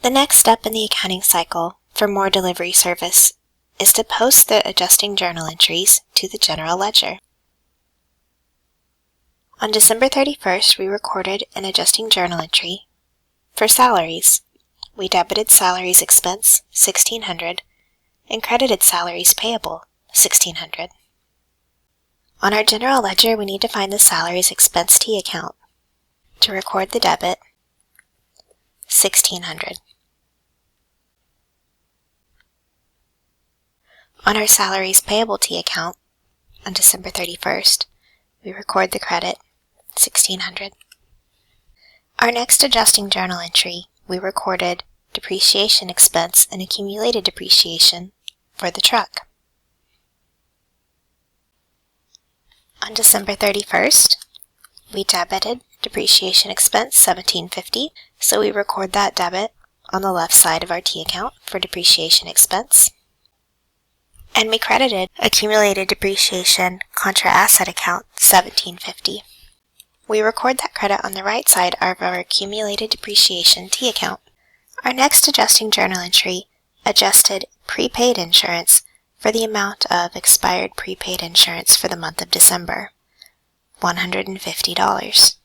The next step in the accounting cycle for more delivery service is to post the adjusting journal entries to the general ledger. On December 31st, we recorded an adjusting journal entry for salaries. We debited salaries expense $1,600 and credited salaries payable $1,600. On our general ledger, we need to find the salaries expense T account to record the debit $1,600. On our salaries payable T account on December 31st, we record the credit $1,600. Our next adjusting journal entry, we recorded depreciation expense and accumulated depreciation for the truck. On December 31st, we debited depreciation expense $1,750, so we record that debit on the left side of our T account for depreciation expense. And we credited accumulated depreciation contra asset account $1,750. We record that credit on the right side of our accumulated depreciation T account. Our next adjusting journal entry adjusted prepaid insurance for the amount of expired prepaid insurance for the month of December, $150.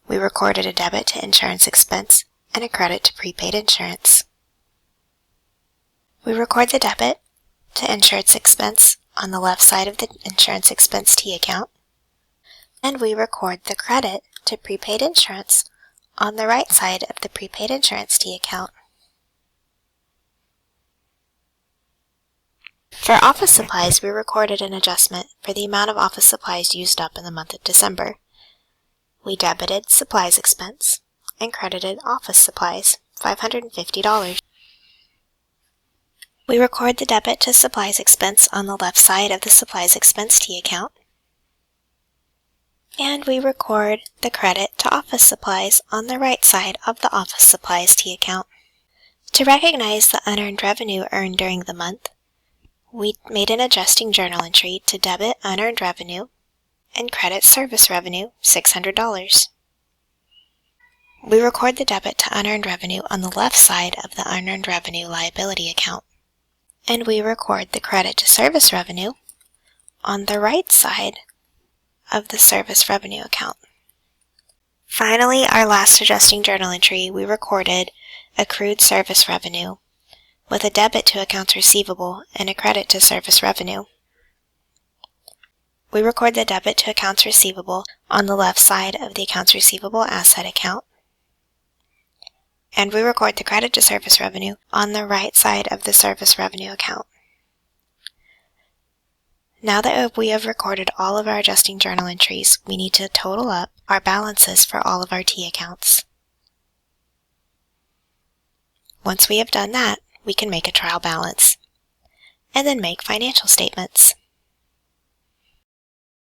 We recorded a debit to insurance expense and a credit to prepaid insurance. We record the debit to insurance expense on the left side of the insurance expense T account, and we record the credit to prepaid insurance on the right side of the prepaid insurance T account. For office supplies, we recorded an adjustment for the amount of office supplies used up in the month of December. We debited supplies expense and credited office supplies, $550. We record the debit to supplies expense on the left side of the supplies expense T account, and we record the credit to office supplies on the right side of the office supplies T account. To recognize the unearned revenue earned during the month, we made an adjusting journal entry to debit unearned revenue and credit service revenue $600. We record the debit to unearned revenue on the left side of the unearned revenue liability account, and we record the credit to service revenue on the right side of the service revenue account. Finally, our last adjusting journal entry, we recorded accrued service revenue with a debit to accounts receivable and a credit to service revenue. We record the debit to accounts receivable on the left side of the accounts receivable asset account, and we record the credit to service revenue on the right side of the service revenue account. Now that we have recorded all of our adjusting journal entries, we need to total up our balances for all of our T accounts. Once we have done that, we can make a trial balance, and then make financial statements.